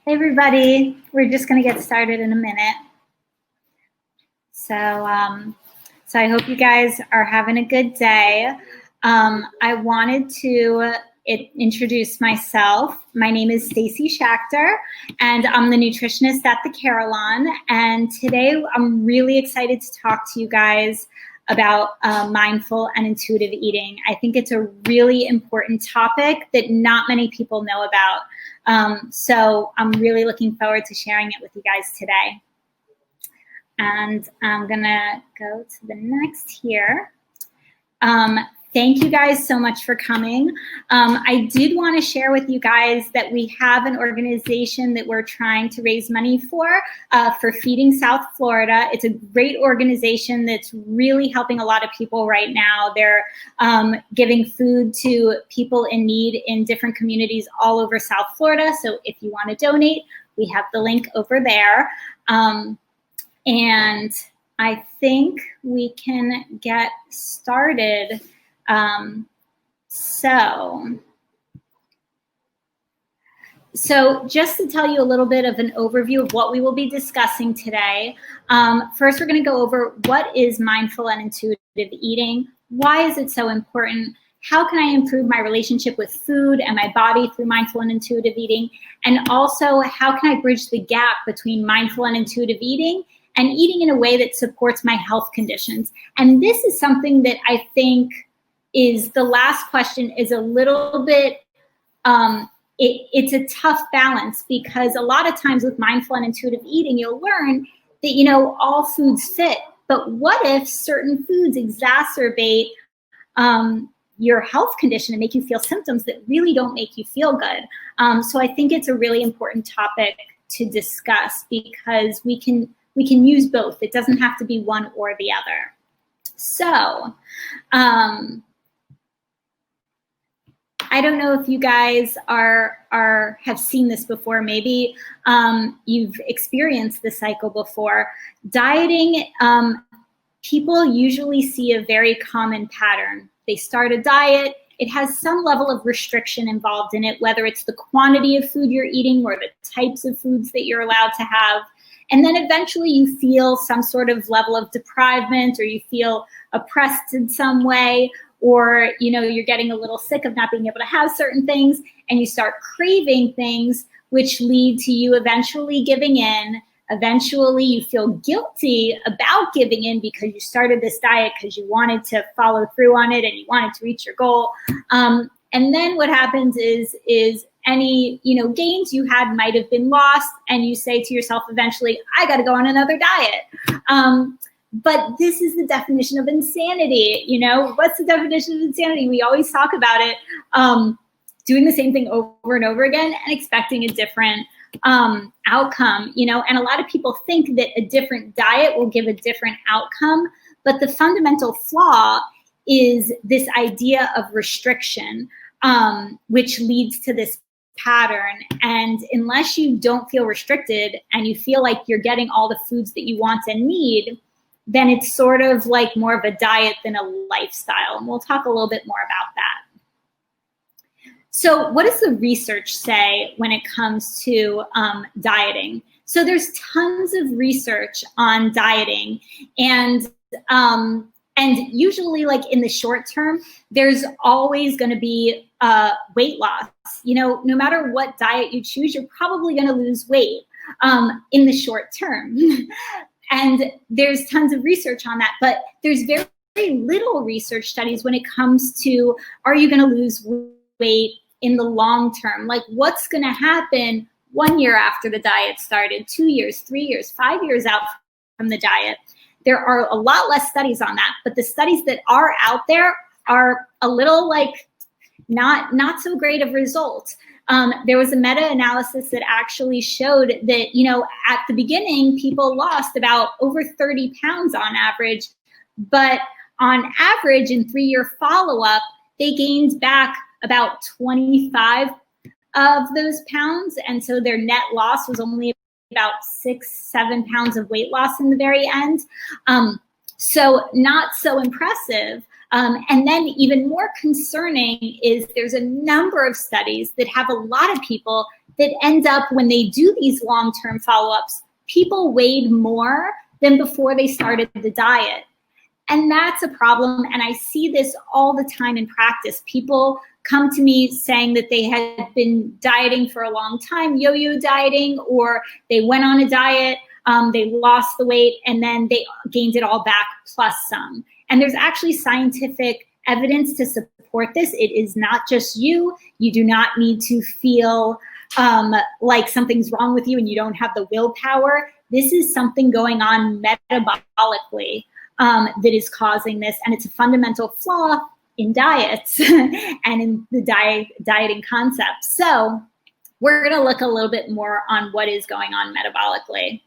Hey everybody, we're just going to get started in a minute. So I hope you guys are having a good day. I wanted to introduce myself. My name is Staci Shacter, and I'm the nutritionist at the Carillon. And today I'm really excited to talk to you guys about mindful and intuitive eating. I think it's a really important topic that not many people know about. So I'm really looking forward to sharing it with you guys today. And I'm gonna go to the next here. Thank you guys so much for coming. I did want to share with you guys that we have an organization that we're trying to raise money for Feeding South Florida. It's a great organization that's really helping a lot of people right now. They're giving food to people in need in different communities all over South Florida. So if you want to donate, we have the link over there. And I think we can get started. So just to tell you a little bit of an overview of what we will be discussing today, first we're going to go over what is mindful and intuitive eating, why is it so important, how can I improve my relationship with food and my body through mindful and intuitive eating, and also how can I bridge the gap between mindful and intuitive eating and eating in a way that supports my health conditions. And this is something that I think is the last question is a little bit, it's a tough balance, because a lot of times with mindful and intuitive eating, you'll learn that, you know, all foods fit. But what if certain foods exacerbate your health condition and make you feel symptoms that really don't make you feel good? So I think it's a really important topic to discuss, because we can use both. It doesn't have to be one or the other. So, I don't know if you guys have seen this before. Maybe you've experienced the cycle before. Dieting, people usually see a very common pattern. They start a diet. It has some level of restriction involved in it, whether it's the quantity of food you're eating or the types of foods that you're allowed to have. And then eventually you feel some sort of level of deprivement, or you feel oppressed in some way, or, you know, you're getting a little sick of not being able to have certain things, and you start craving things, which lead to you eventually giving in. Eventually you feel guilty about giving in because you started this diet because you wanted to follow through on it and you wanted to reach your goal. And then what happens is any, you know, gains you had might have been lost, and you say to yourself eventually, I got to go on another diet. But this is the definition of insanity. You know, what's the definition of insanity? We always talk about it, doing the same thing over and over again and expecting a different outcome, you know, and a lot of people think that a different diet will give a different outcome. But the fundamental flaw is this idea of restriction, which leads to this pattern. And unless you don't feel restricted and you feel like you're getting all the foods that you want and need, then it's sort of like more of a diet than a lifestyle. And we'll talk a little bit more about that. So what does the research say when it comes to dieting? So there's tons of research on dieting, and usually, like in the short term, there's always going to be weight loss. You know, no matter what diet you choose, you're probably going to lose weight in the short term. And there's tons of research on that, but there's very, very little research studies when it comes to, are you going to lose weight in the long term? Like, what's going to happen 1 year after the diet started, 2 years, 3 years, 5 years out from the diet? There are a lot less studies on that, but the studies that are out there are a little like not so great of results. There was a meta-analysis that actually showed that, you know, at the beginning, people lost about over 30 pounds on average, but on average in 3-year follow-up, they gained back about 25 of those pounds. And so their net loss was only about 6-7 pounds of weight loss in the very end. So not so impressive. And then even more concerning is there's a number of studies that have a lot of people that end up, when they do these long-term follow-ups, people weighed more than before they started the diet. And that's a problem. And I see this all the time in practice. People come to me saying that they had been dieting for a long time, yo-yo dieting, or they went on a diet, they lost the weight, and then they gained it all back plus some. And there's actually scientific evidence to support this. It is not just you. You do not need to feel like something's wrong with you and you don't have the willpower. This is something going on metabolically that is causing this, and it's a fundamental flaw in diets and in the dieting concept. So we're going to look a little bit more on what is going on metabolically.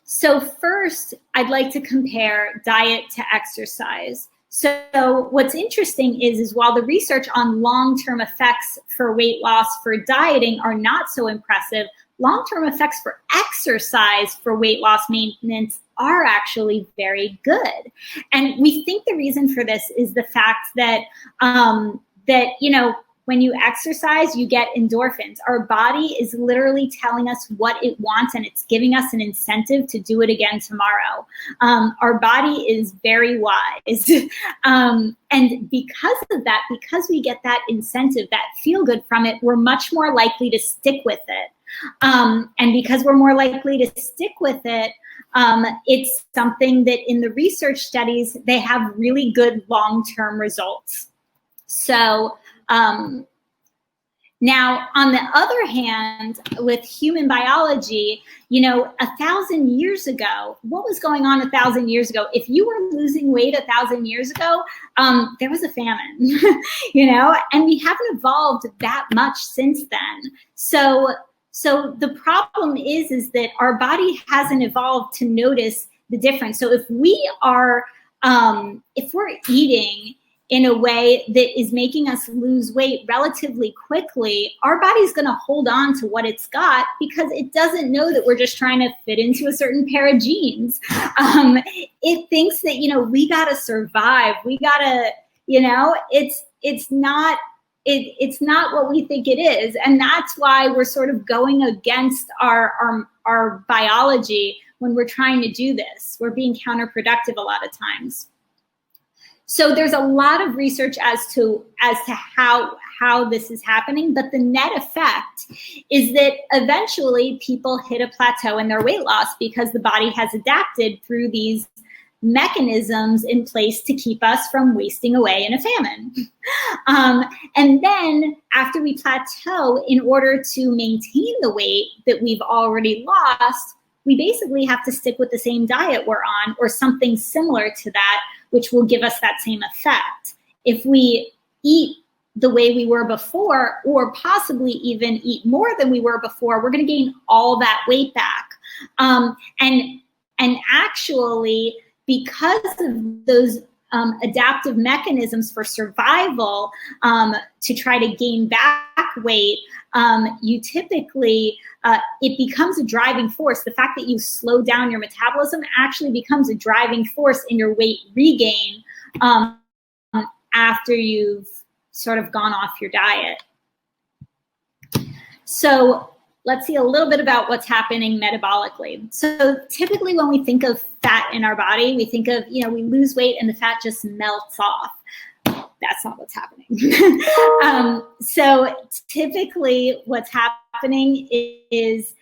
So first, I'd like to compare diet to exercise. So what's interesting is while the research on long-term effects for weight loss for dieting are not so impressive, long-term effects for exercise for weight loss maintenance are actually very good. And we think the reason for this is the fact that, when you exercise, you get endorphins. Our body is literally telling us what it wants, and it's giving us an incentive to do it again tomorrow. Our body is very wise. And because of that, because we get that incentive, that feel good from it, we're much more likely to stick with it. And because we're more likely to stick with it, it's something that in the research studies, they have really good long-term results. So, now, on the other hand, with human biology, 1,000 years ago, what was going on 1,000 years ago? If you were losing weight 1,000 years ago, there was a famine, and we haven't evolved that much since then. So the problem is that our body hasn't evolved to notice the difference. So if we're eating in a way that is making us lose weight relatively quickly, our body's going to hold on to what it's got because it doesn't know that we're just trying to fit into a certain pair of jeans. It thinks that, we got to survive. We got to, it's not what we think it is. And that's why we're sort of going against our biology when we're trying to do this. We're being counterproductive a lot of times. So there's a lot of research as to how this is happening, but the net effect is that eventually people hit a plateau in their weight loss because the body has adapted through these mechanisms in place to keep us from wasting away in a famine. And then after we plateau, in order to maintain the weight that we've already lost, we basically have to stick with the same diet we're on or something similar to that, which will give us that same effect. If we eat the way we were before, or possibly even eat more than we were before, we're going to gain all that weight back. And actually, because of those adaptive mechanisms for survival to try to gain back weight, you typically, it becomes a driving force. The fact that you slow down your metabolism actually becomes a driving force in your weight regain after you've sort of gone off your diet. So let's see a little bit about what's happening metabolically. So typically when we think of fat in our body, we think of, we lose weight and the fat just melts off. That's not what's happening. So typically what's happening is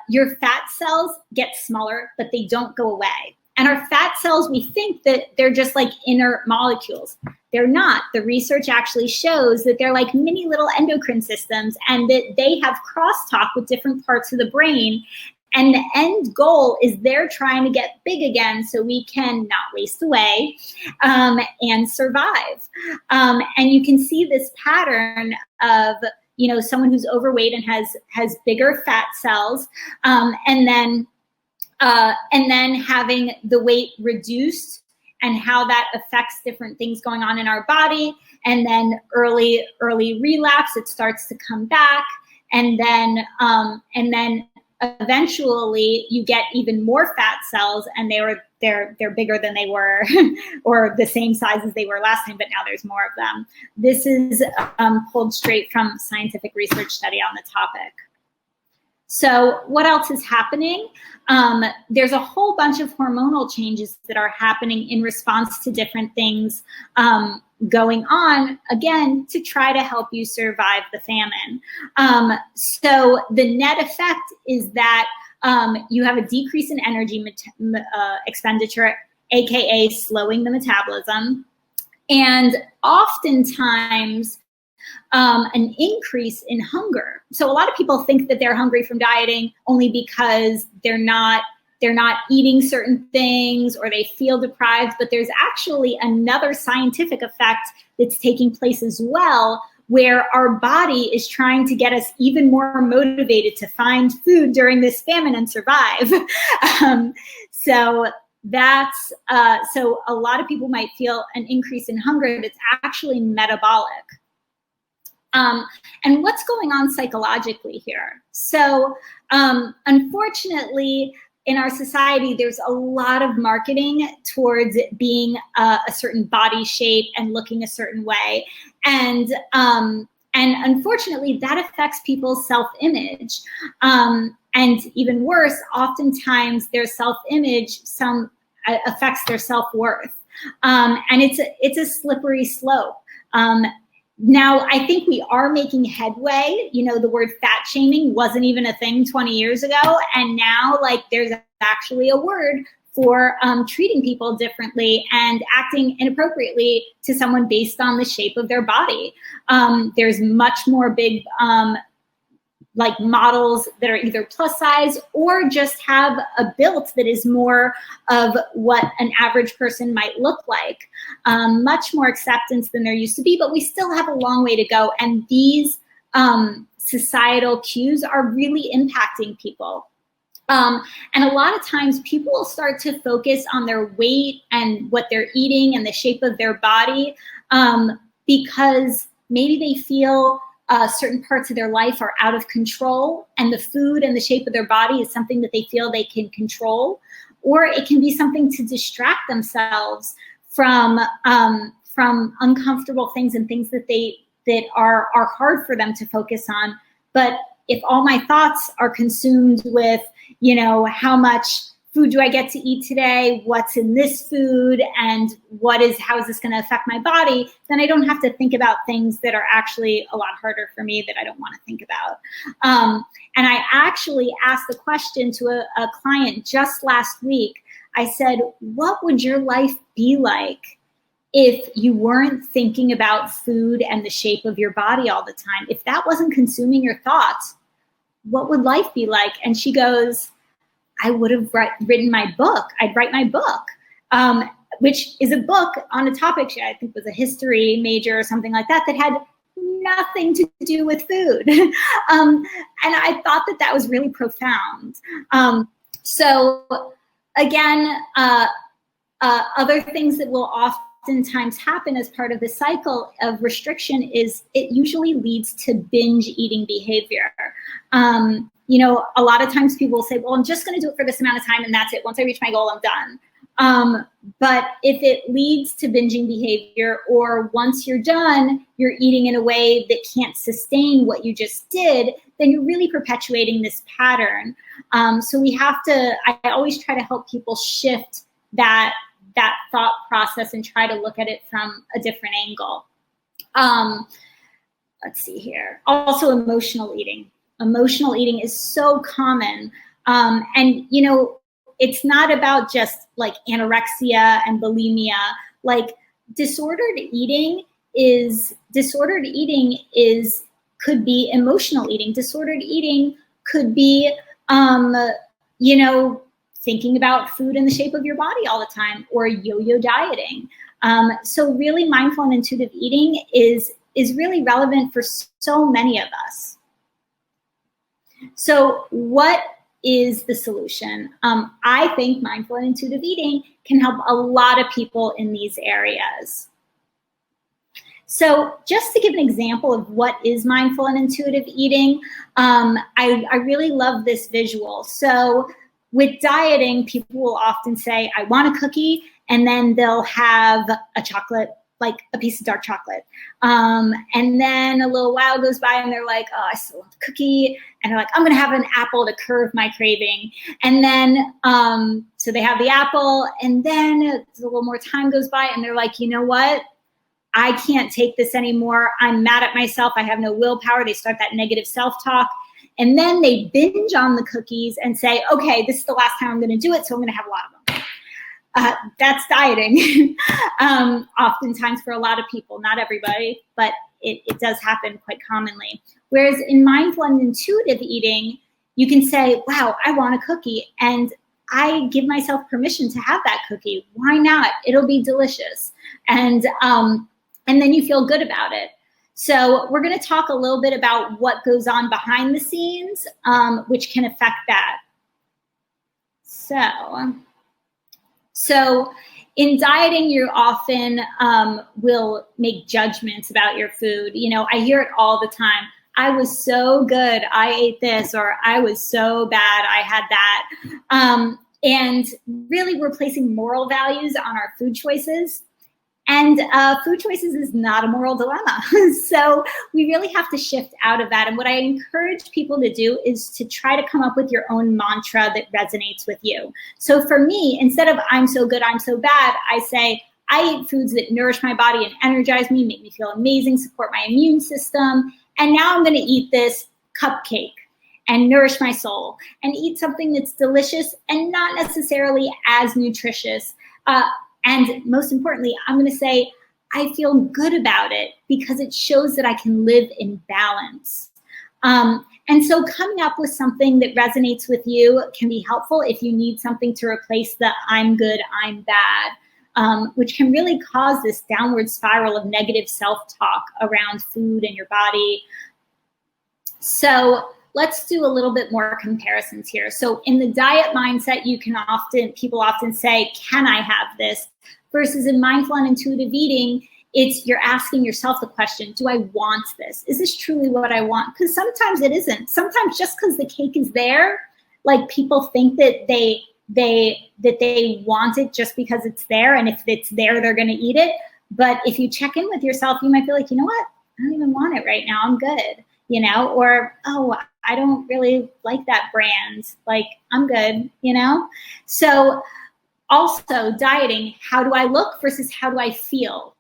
your fat cells get smaller, but they don't go away. And our fat cells, we think that they're just like inert molecules. They're not. The research actually shows that they're like mini little endocrine systems and that they have crosstalk with different parts of the brain. And the end goal is they're trying to get big again so we can not waste away and survive. And you can see this pattern of, someone who's overweight and has bigger fat cells, and then having the weight reduced and how that affects different things going on in our body. And then early relapse, it starts to come back. And then eventually you get even more fat cells and they're bigger than they were or the same size as they were last time, but now there's more of them. This is pulled straight from scientific research study on the topic. So what else is happening? There's a whole bunch of hormonal changes that are happening in response to different things going on, again, to try to help you survive the famine. So the net effect is that you have a decrease in energy expenditure, AKA slowing the metabolism, and oftentimes an increase in hunger. So a lot of people think that they're hungry from dieting only because they're not eating certain things or they feel deprived, but there's actually another scientific effect that's taking place as well, where our body is trying to get us even more motivated to find food during this famine and survive. So that's, so a lot of people might feel an increase in hunger that's actually metabolic. And what's going on psychologically here? So unfortunately, in our society, there's a lot of marketing towards being a certain body shape and looking a certain way. And unfortunately, that affects people's self-image. And even worse, oftentimes their self-image affects their self-worth. And it's a slippery slope. Now, I think we are making headway. You know, the word fat shaming wasn't even a thing 20 years ago. And now, like, there's actually a word for treating people differently and acting inappropriately to someone based on the shape of their body. There's much more big, like, models that are either plus size or just have a build that is more of what an average person might look like. Much more acceptance than there used to be, but we still have a long way to go. And these societal cues are really impacting people. And a lot of times people will start to focus on their weight and what they're eating and the shape of their body because maybe they feel certain parts of their life are out of control, and the food and the shape of their body is something that they feel they can control, or it can be something to distract themselves from uncomfortable things and things that are hard for them to focus on. But if all my thoughts are consumed with, you know, how much food do I get to eat today? What's in this food? And how is this going to affect my body? Then I don't have to think about things that are actually a lot harder for me that I don't want to think about. And I actually asked the question to a client just last week. I said, what would your life be like if you weren't thinking about food and the shape of your body all the time? If that wasn't consuming your thoughts, what would life be like? And she goes, I would have written my book. I'd write my book, which is a book on a topic she, I think, was a history major or something like that, that had nothing to do with food. And I thought that was really profound. So again, other things that will oftentimes happen as part of the cycle of restriction is it usually leads to binge eating behavior. You know, a lot of times people will say, well, I'm just going to do it for this amount of time and that's it. Once I reach my goal, I'm done. But if it leads to binging behavior, or once you're done, you're eating in a way that can't sustain what you just did, then you're really perpetuating this pattern. So we have to, I always try to help people shift that thought process and try to look at it from a different angle. Let's see here. Also, emotional eating. Emotional eating is so common. And, you know, it's not about just like anorexia and bulimia. Like disordered eating could be emotional eating. Disordered eating could be, you know, thinking about food in the shape of your body all the time, or yo-yo dieting. So really mindful and intuitive eating is really relevant for so many of us. So what is the solution? I think mindful and intuitive eating can help a lot of people in these areas. So just to give an example of what is mindful and intuitive eating, I really love this visual. So With dieting, people will often say, I want a cookie, and then they'll have a chocolate, like a piece of dark chocolate. And then a little while goes by and they're like, oh, I still want the cookie. And they're like, I'm going to have an apple to curb my craving. And then, so they have the apple, and then a little more time goes by and they're like, you know what? I can't take this anymore. I'm mad at myself. I have no willpower. They start that negative self-talk. And then they binge on the cookies and say, okay, this is the last time I'm going to do it, so I'm going to have a lot of them. That's dieting. Oftentimes for a lot of people, not everybody, but it does happen quite commonly. Whereas in mindful and intuitive eating, you can say, wow, I want a cookie. And I give myself permission to have that cookie. Why not? It'll be delicious. And then you feel good about it. So we're going to talk a little bit about what goes on behind the scenes, which can affect that. So in dieting, you often will make judgments about your food. You know, I hear it all the time. I was so good, I ate this, or I was so bad, I had that. And really, we're placing moral values on our food choices. And food choices is not a moral dilemma. So we really have to shift out of that. And what I encourage people to do is to try to come up with your own mantra that resonates with you. So for me, instead of I'm so good, I'm so bad, I say, I eat foods that nourish my body and energize me, make me feel amazing, support my immune system. And now I'm going to eat this cupcake and nourish my soul and eat something that's delicious and not necessarily as nutritious. And most importantly, I'm going to say, I feel good about it because it shows that I can live in balance. And so coming up with something that resonates with you can be helpful if you need something to replace the I'm good, I'm bad, which can really cause this downward spiral of negative self-talk around food and your body. So let's do a little bit more comparisons here. So in the diet mindset, people often say, can I have this? Versus in mindful and intuitive eating, you're asking yourself the question, do I want this? Is this truly what I want? Because sometimes it isn't. Sometimes just because the cake is there, like people think that they want it just because it's there. And if it's there, they're going to eat it. But if you check in with yourself, you might be like, you know what? I don't even want it right now. I'm good. You know, or, oh, I don't really like that brand. Like, I'm good, you know? So also dieting, how do I look versus how do I feel?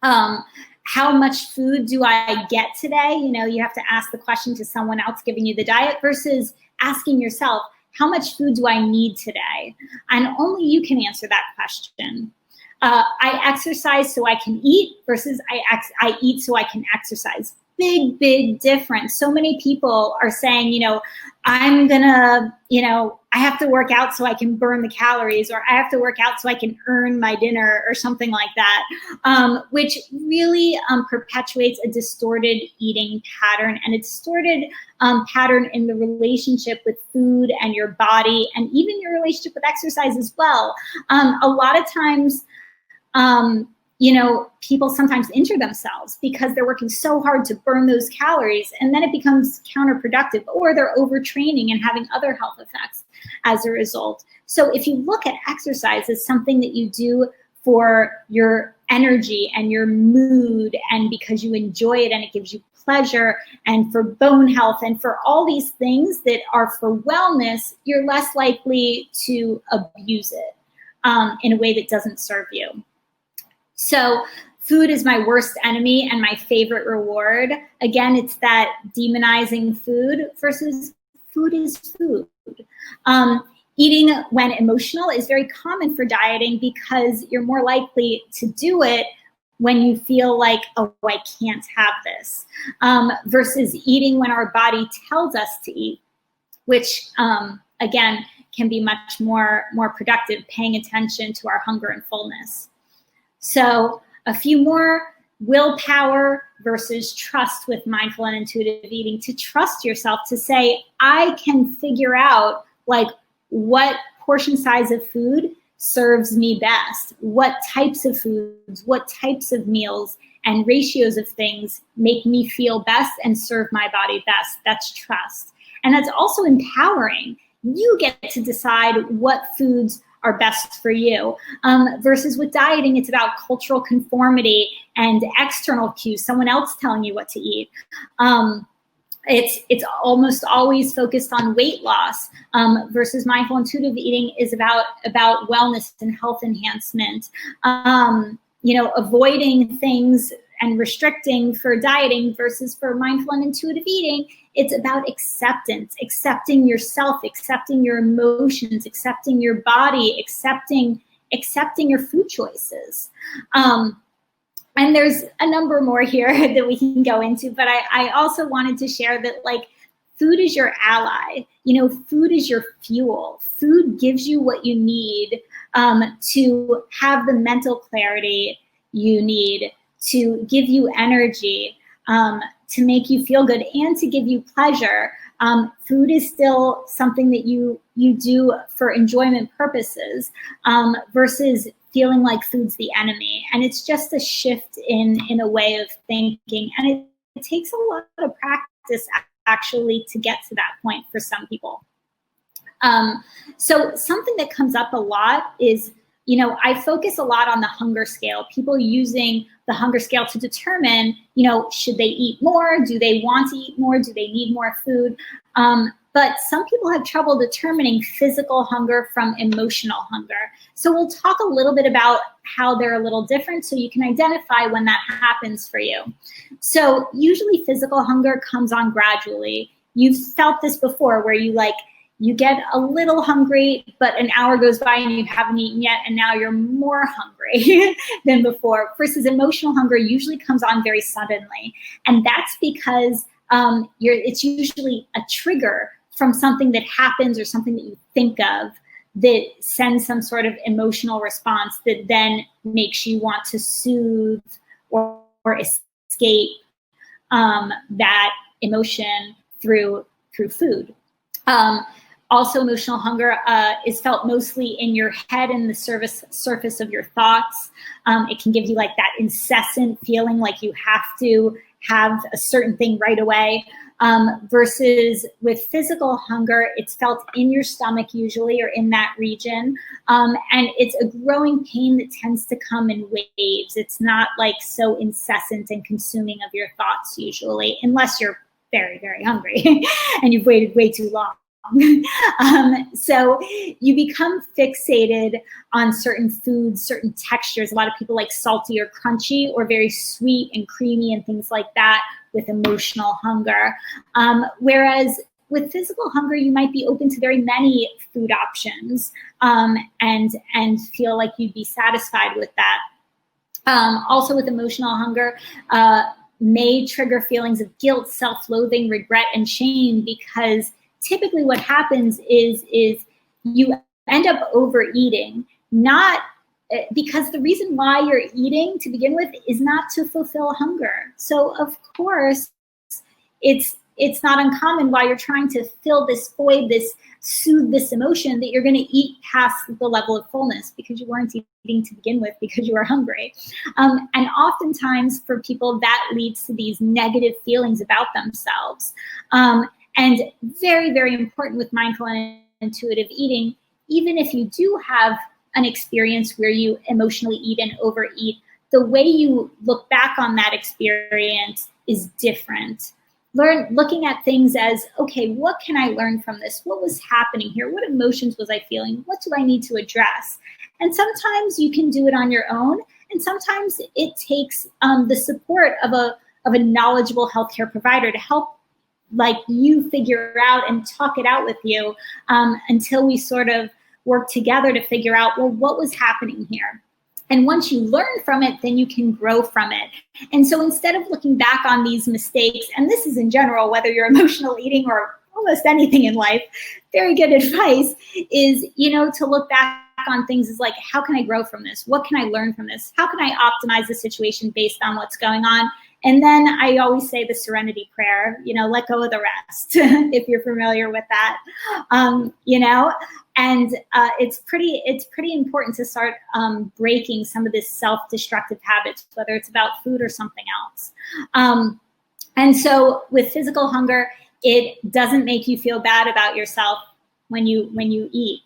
How much food do I get today? You know, you have to ask the question to someone else giving you the diet versus asking yourself, how much food do I need today? And only you can answer that question. I exercise so I can eat versus I eat so I can exercise. Big, big difference. So many people are saying, you know, I'm gonna, you know, I have to work out so I can burn the calories, or I have to work out so I can earn my dinner, or something like that, which really perpetuates a distorted eating pattern and a distorted pattern in the relationship with food and your body, and even your relationship with exercise as well. A lot of times, you know, people sometimes injure themselves because they're working so hard to burn those calories, and then it becomes counterproductive, or they're overtraining and having other health effects as a result. So if you look at exercise as something that you do for your energy and your mood, and because you enjoy it and it gives you pleasure, and for bone health, and for all these things that are for wellness, you're less likely to abuse it in a way that doesn't serve you. So food is my worst enemy and my favorite reward. Again, it's that demonizing food versus food is food. Eating when emotional is very common for dieting because you're more likely to do it when you feel like, oh, I can't have this, versus eating when our body tells us to eat, which, again, can be much more productive, paying attention to our hunger and fullness. So a few more: willpower versus trust with mindful and intuitive eating. To trust yourself, to say, I can figure out like what portion size of food serves me best, what types of foods, what types of meals and ratios of things make me feel best and serve my body best. That's trust. And that's also empowering. You get to decide what foods are best for you. Versus with dieting, it's about cultural conformity and external cues, someone else telling you what to eat. It's almost always focused on weight loss, versus mindful intuitive eating is about wellness and health enhancement. Avoiding things and restricting for dieting versus for mindful and intuitive eating, it's about acceptance, accepting yourself, accepting your emotions, accepting your body, accepting your food choices. And there's a number more here that we can go into, but I also wanted to share that, like, food is your ally. Food is your fuel. Food gives you what you need to have the mental clarity you need, to give you energy, to make you feel good, and to give you pleasure. Food is still something that you do for enjoyment purposes, versus feeling like food's the enemy. And it's just a shift in a way of thinking. And it takes a lot of practice actually to get to that point for some people. So something that comes up a lot is, I focus a lot on the hunger scale, people using the hunger scale to determine, should they eat more? Do they want to eat more? Do they need more food? But some people have trouble determining physical hunger from emotional hunger. So we'll talk a little bit about how they're a little different so you can identify when that happens for you. So usually physical hunger comes on gradually. You've felt this before where you get a little hungry, but an hour goes by and you haven't eaten yet, and now you're more hungry than before. Versus emotional hunger usually comes on very suddenly. And that's because it's usually a trigger from something that happens or something that you think of that sends some sort of emotional response that then makes you want to soothe or escape that emotion through food. Also, emotional hunger is felt mostly in your head and the surface of your thoughts. It can give you like that incessant feeling like you have to have a certain thing right away. Versus with physical hunger, it's felt in your stomach usually, or in that region. And it's a growing pain that tends to come in waves. It's not like so incessant and consuming of your thoughts usually, unless you're very, very hungry and you've waited way too long. So you become fixated on certain foods, certain textures. A lot of people like salty or crunchy, or very sweet and creamy and things like that with emotional hunger. Whereas with physical hunger, you might be open to very many food options, and feel like you'd be satisfied with that. Also with emotional hunger, may trigger feelings of guilt, self-loathing, regret, and shame, because typically what happens is you end up overeating, not because the reason why you're eating to begin with is not to fulfill hunger. So of course, it's not uncommon while you're trying to fill this void, soothe this emotion, that you're going to eat past the level of fullness because you weren't eating to begin with because you were hungry. And oftentimes for people, that leads to these negative feelings about themselves. And very, very important with mindful and intuitive eating, even if you do have an experience where you emotionally eat and overeat, the way you look back on that experience is different. Looking at things as, okay, what can I learn from this? What was happening here? What emotions was I feeling? What do I need to address? And sometimes you can do it on your own, and sometimes it takes the support of a knowledgeable healthcare provider to help you figure out and talk it out with you until we sort of work together to figure out, well, what was happening here? And once you learn from it, then you can grow from it. And so instead of looking back on these mistakes, and this is in general, whether you're emotional eating or almost anything in life, very good advice is, to look back on things is like, how can I grow from this? What can I learn from this? How can I optimize the situation based on what's going on? And then I always say the serenity prayer, let go of the rest, if you're familiar with that, and it's pretty important to start breaking some of this self-destructive habits, whether it's about food or something else. And so with physical hunger, it doesn't make you feel bad about yourself when you eat.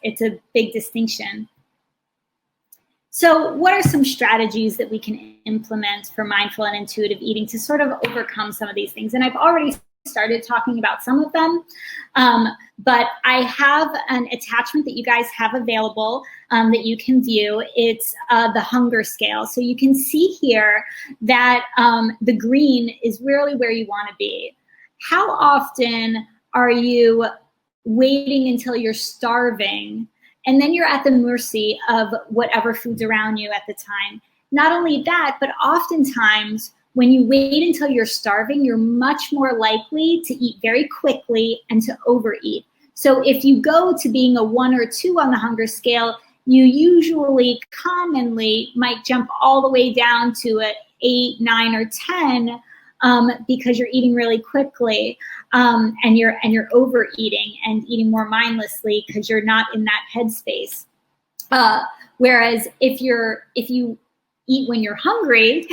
It's a big distinction. So what are some strategies that we can implement for mindful and intuitive eating to sort of overcome some of these things? And I've already started talking about some of them, but I have an attachment that you guys have available that you can view. It's the hunger scale. So you can see here that the green is really where you want to be. How often are you waiting until you're starving, and then you're at the mercy of whatever food's around you at the time? Not only that, but oftentimes when you wait until you're starving, you're much more likely to eat very quickly and to overeat. So if you go to being a 1 or 2 on the hunger scale, you usually commonly might jump all the way down to an 8, 9, or 10 because you're eating really quickly, and you're overeating and eating more mindlessly because you're not in that headspace. Whereas if you eat when you're hungry,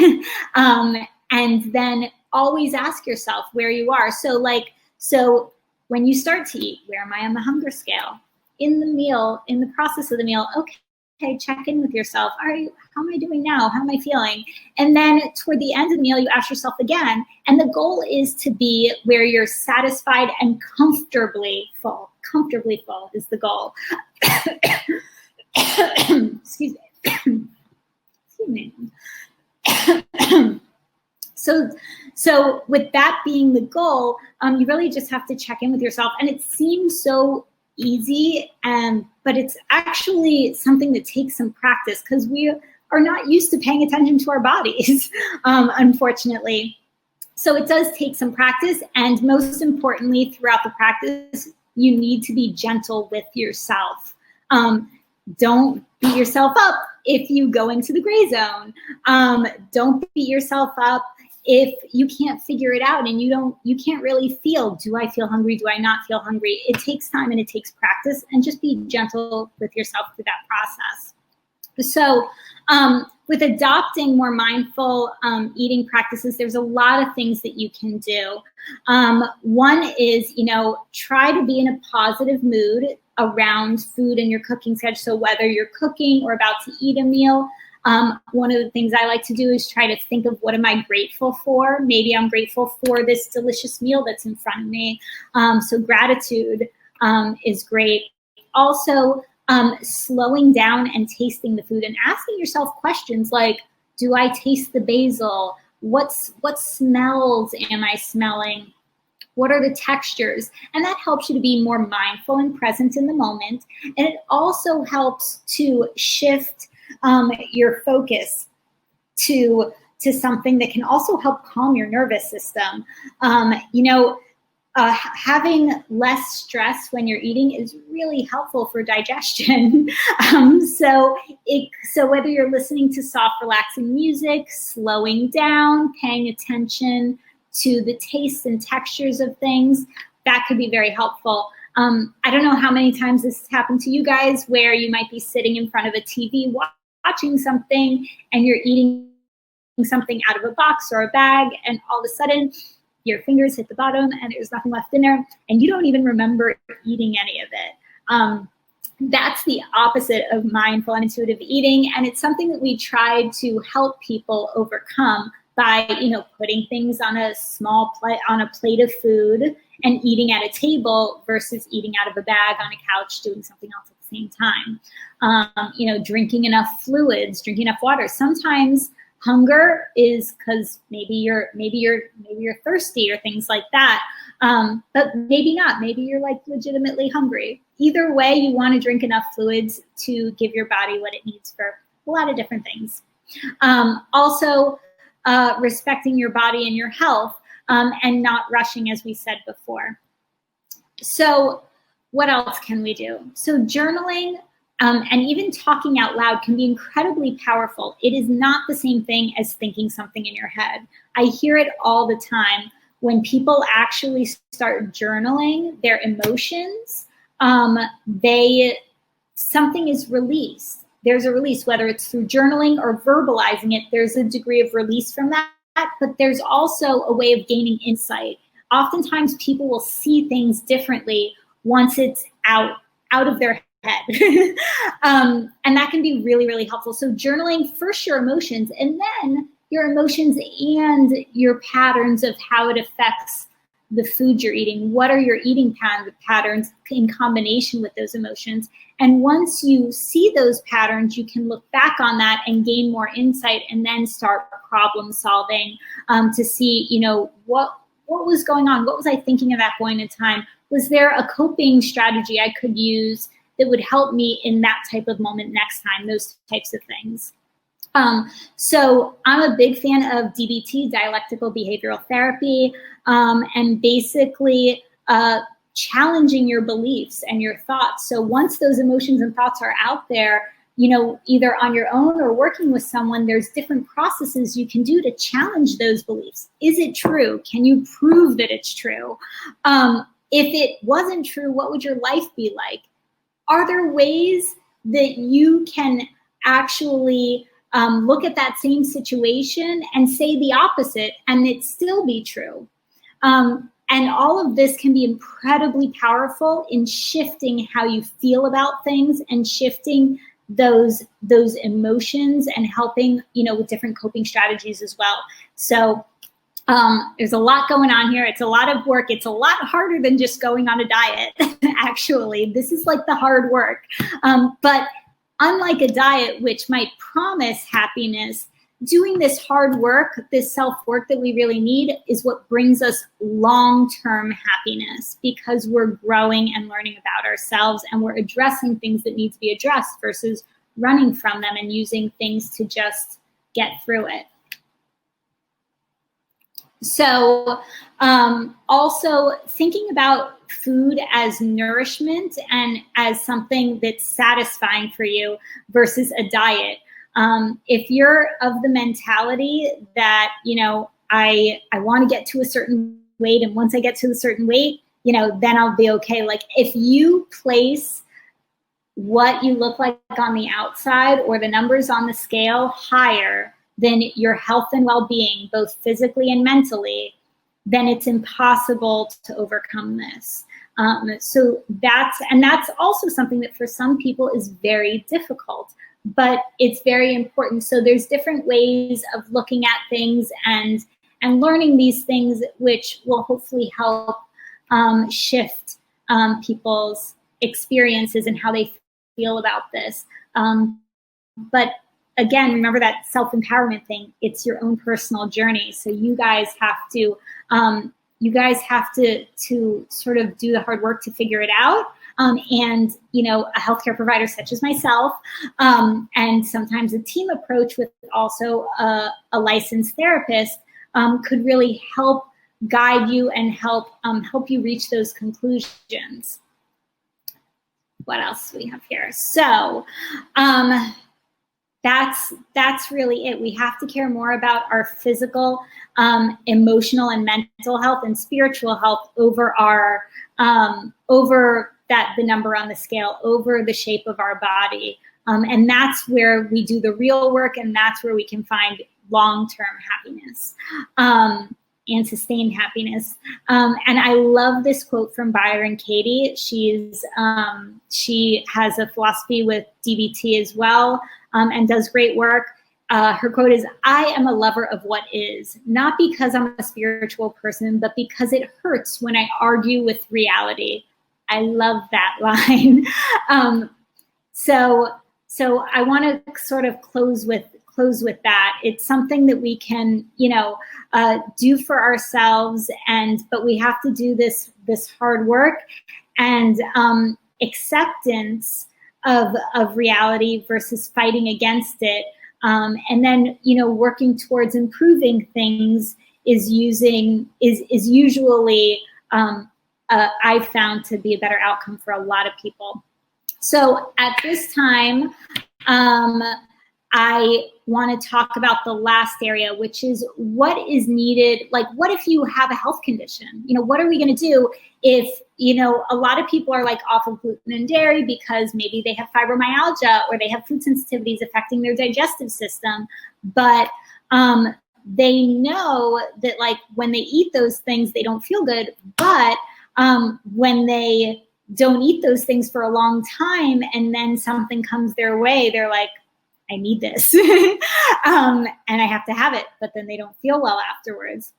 and then always ask yourself where you are. So when you start to eat, where am I on the hunger scale? In the process of the meal, okay, check in with yourself. How am I doing now? How am I feeling? And then toward the end of the meal, you ask yourself again. And the goal is to be where you're satisfied and comfortably full. Comfortably full is the goal. Excuse me. Excuse me. So with that being the goal, you really just have to check in with yourself. And it seems so easy, but it's actually something that takes some practice because we are not used to paying attention to our bodies, unfortunately. So it does take some practice. And most importantly, throughout the practice, you need to be gentle with yourself. Don't beat yourself up if you go into the gray zone. Don't beat yourself up if you can't figure it out and you can't really feel, do I feel hungry? Do I not feel hungry? It takes time and it takes practice, and just be gentle with yourself through that process. So with adopting more mindful eating practices, there's a lot of things that you can do. One is, try to be in a positive mood around food and your cooking schedule. So whether you're cooking or about to eat a meal, one of the things I like to do is try to think of what am I grateful for? Maybe I'm grateful for this delicious meal that's in front of me. So gratitude is great. Also, slowing down and tasting the food and asking yourself questions like, do I taste the basil? What smells am I smelling? What are the textures? And that helps you to be more mindful and present in the moment. And it also helps to shift your focus to something that can also help calm your nervous system. Having less stress when you're eating is really helpful for digestion. So whether you're listening to soft, relaxing music, slowing down, paying attention to the tastes and textures of things, that could be very helpful. I don't know how many times this has happened to you guys where you might be sitting in front of a TV watching something and you're eating something out of a box or a bag, and all of a sudden your fingers hit the bottom and there's nothing left in there and you don't even remember eating any of it. That's the opposite of mindful and intuitive eating, and it's something that we try to help people overcome by putting things on a plate of food and eating at a table versus eating out of a bag on a couch doing something else at the same time. Drinking enough fluids, drinking enough water. Sometimes hunger is because maybe you're thirsty or things like that, but maybe not. Maybe you're like legitimately hungry. Either way, you want to drink enough fluids to give your body what it needs for a lot of different things. Also, respecting your body and your health, and not rushing, as we said before. So what else can we do? So journaling and even talking out loud can be incredibly powerful. It is not the same thing as thinking something in your head. I hear it all the time. When people actually start journaling their emotions, something is released. There's a release, whether it's through journaling or verbalizing it, there's a degree of release from that, but there's also a way of gaining insight oftentimes people will see things differently once it's out of their head. And that can be really, really helpful. So journaling first your emotions, and then your emotions and your patterns of how it affects the food you're eating. What are your eating patterns in combination with those emotions? And once you see those patterns, you can look back on that and gain more insight, and then start problem solving to see, what was going on? What was I thinking at that point in time? Was there a coping strategy I could use that would help me in that type of moment next time? Those types of things. So I'm a big fan of DBT, dialectical behavioral therapy, and basically challenging your beliefs and your thoughts. So once those emotions and thoughts are out there, either on your own or working with someone, there's different processes you can do to challenge those beliefs. Is it true? Can you prove that it's true? If it wasn't true, what would your life be like? Are there ways that you can actually look at that same situation and say the opposite and it still be true? And all of this can be incredibly powerful in shifting how you feel about things and shifting those emotions and helping, with different coping strategies as well. So there's a lot going on here. It's a lot of work. It's a lot harder than just going on a diet. Actually, this is like the hard work. But unlike a diet, which might promise happiness, doing this hard work, this self-work that we really need, is what brings us long-term happiness, because we're growing and learning about ourselves, and we're addressing things that need to be addressed versus running from them and using things to just get through it. So also thinking about food as nourishment and as something that's satisfying for you versus a diet. If you're of the mentality that, I want to get to a certain weight, and once I get to a certain weight, then I'll be okay. Like, if you place what you look like on the outside or the numbers on the scale higher than your health and well-being, both physically and mentally, then it's impossible to overcome this. So that's also something that for some people is very difficult, but it's very important. So there's different ways of looking at things and learning these things, which will hopefully help shift people's experiences and how they feel about this. But again, remember that self-empowerment thing. It's your own personal journey. So you guys have to sort of do the hard work to figure it out. And a healthcare provider such as myself, and sometimes a team approach with also a licensed therapist could really help guide you and help you reach those conclusions. What else do we have here? So that's really it. We have to care more about our physical, emotional, and mental health and spiritual health over our the number on the scale, over the shape of our body. And that's where we do the real work, and that's where we can find long-term happiness and sustained happiness. And I love this quote from Byron Katie. She has a philosophy with DBT as well, and does great work. Her quote is, "I am a lover of what is, not because I'm a spiritual person, but because it hurts when I argue with reality." I love that line. So I want to sort of close with that. It's something that we can, do for ourselves, but we have to do this hard work and acceptance of reality versus fighting against it. And then, working towards improving things is usually I've found to be a better outcome for a lot of people. So at this time, I want to talk about the last area, which is what is needed. Like, what if you have a health condition? What are we going to do if, a lot of people are like off of gluten and dairy because maybe they have fibromyalgia or they have food sensitivities affecting their digestive system. But they know that like when they eat those things, they don't feel good. But when they don't eat those things for a long time and then something comes their way, they're like, I need this. And I have to have it, but then they don't feel well afterwards.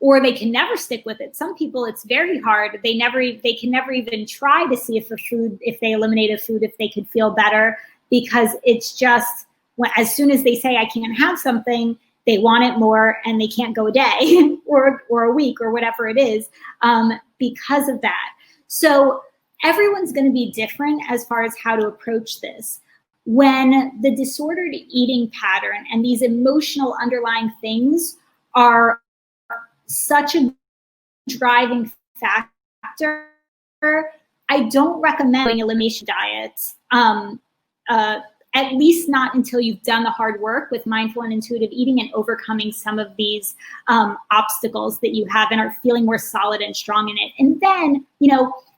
Or they can never stick with it. Some people, it's very hard. They can never even try to see if they eliminate a food, if they could feel better, because it's just, as soon as they say I can't have something, they want it more and they can't go a day or a week or whatever it is, because of that. So everyone's going to be different as far as how to approach this. When the disordered eating pattern and these emotional underlying things are such a driving factor, I don't recommend elimination diets, at least not until you've done the hard work with mindful and intuitive eating and overcoming some of these obstacles that you have and are feeling more solid and strong in it. And then,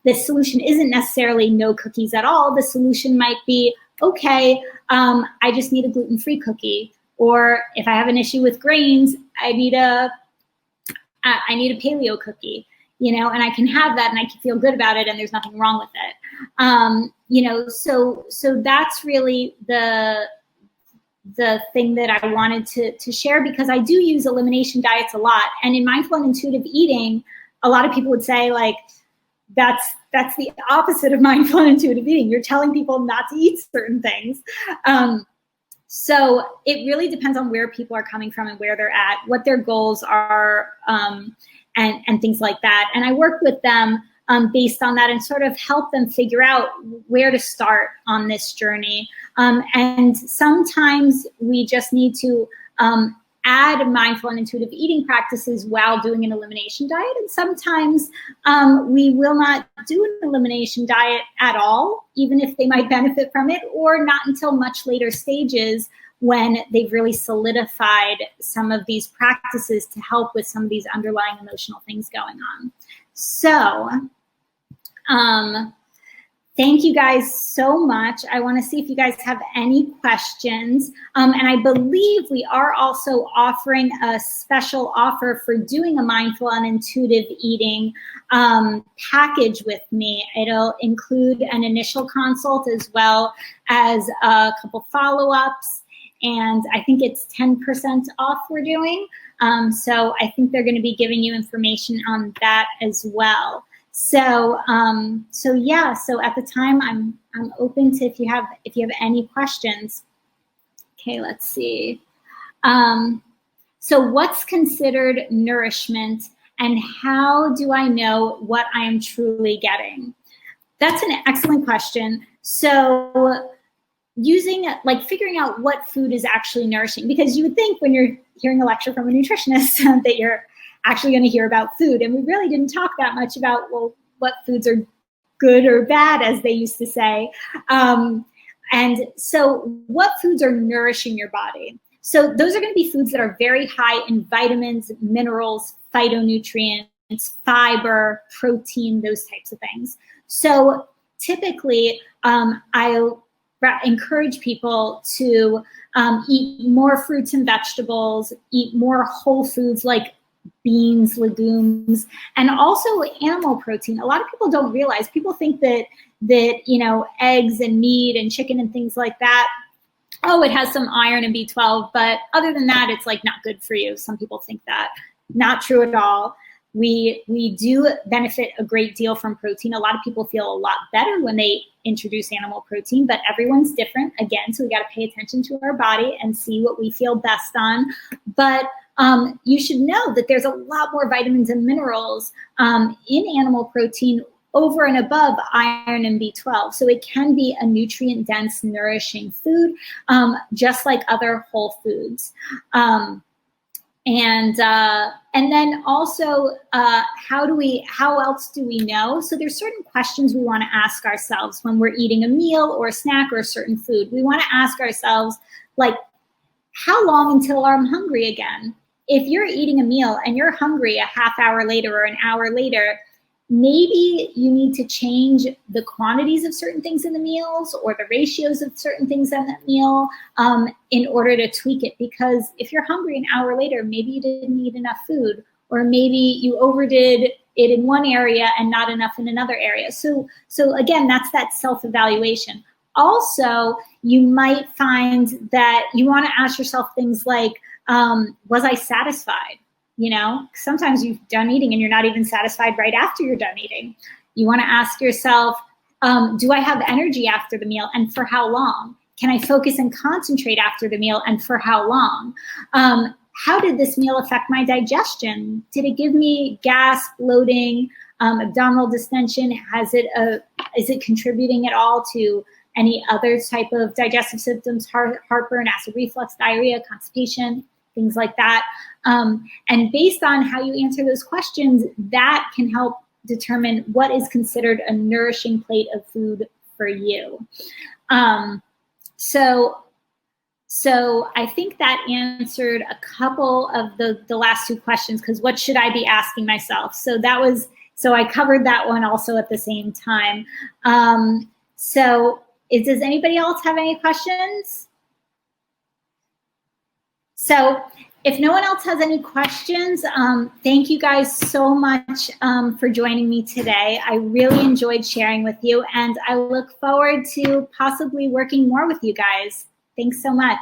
the solution isn't necessarily no cookies at all. The solution might be, okay, I just need a gluten-free cookie. Or if I have an issue with grains, I need a paleo cookie, and I can have that and I can feel good about it and there's nothing wrong with it. So that's really the thing that I wanted to share, because I do use elimination diets a lot. And in mindful and intuitive eating, a lot of people would say like, that's the opposite of mindful and intuitive eating. You're telling people not to eat certain things. So it really depends on where people are coming from and where they're at, what their goals are, and things like that. And I work with them based on that and sort of help them figure out where to start on this journey. And sometimes we just need to add mindful and intuitive eating practices while doing an elimination diet. And sometimes we will not do an elimination diet at all, even if they might benefit from it, or not until much later stages when they've really solidified some of these practices to help with some of these underlying emotional things going on. So thank you guys so much. I want to see if you guys have any questions. And I believe we are also offering a special offer for doing a mindful and intuitive eating package with me. It'll include an initial consult as well as a couple follow-ups. And I think it's 10% off we're doing. So I think they're going to be giving you information on that as well. So yeah, so at the time I'm open to if you have any questions. Okay, let's see. So what's considered nourishment and how do I know what I am truly getting? That's an excellent question. So figuring out what food is actually nourishing, because you would think when you're hearing a lecture from a nutritionist that you're actually going to hear about food. And we really didn't talk that much about, well, what foods are good or bad, as they used to say. And so what foods are nourishing your body? So those are going to be foods that are very high in vitamins, minerals, phytonutrients, fiber, protein, those types of things. So typically, I'll encourage people to eat more fruits and vegetables, eat more whole foods like beans, legumes, and also animal protein. A lot of people don't realize, people think that eggs and meat and chicken and things like that, oh, it has some iron and B12, but other than that, it's like not good for you. Some people think that. Not true at all. We do benefit a great deal from protein. A lot of people feel a lot better when they introduce animal protein, but everyone's different. Again, so we got to pay attention to our body and see what we feel best on. But you should know that there's a lot more vitamins and minerals in animal protein over and above iron and B12. So it can be a nutrient-dense, nourishing food, just like other whole foods. And then also, how else do we know? So there's certain questions we want to ask ourselves when we're eating a meal or a snack or a certain food. We want to ask ourselves, like, how long until I'm hungry again? If you're eating a meal and you're hungry a half hour later or an hour later, maybe you need to change the quantities of certain things in the meals or the ratios of certain things in that meal in order to tweak it. Because if you're hungry an hour later, maybe you didn't eat enough food, or maybe you overdid it in one area and not enough in another area. So again, that's that self-evaluation. Also, you might find that you want to ask yourself things like, was I satisfied? You know, sometimes you've done eating and you're not even satisfied right after you're done eating. You want to ask yourself, do I have energy after the meal, and for how long? Can I focus and concentrate after the meal, and for how long? How did this meal affect my digestion? Did it give me gas, bloating, abdominal distension? Is it contributing at all to any other type of digestive symptoms, heartburn, acid reflux, diarrhea, constipation, things like that? And based on how you answer those questions, that can help determine what is considered a nourishing plate of food for you. So I think that answered a couple of the last two questions, because what should I be asking myself? So I covered that one also at the same time. Does anybody else have any questions? So if no one else has any questions, thank you guys so much for joining me today. I really enjoyed sharing with you, and I look forward to possibly working more with you guys. Thanks so much.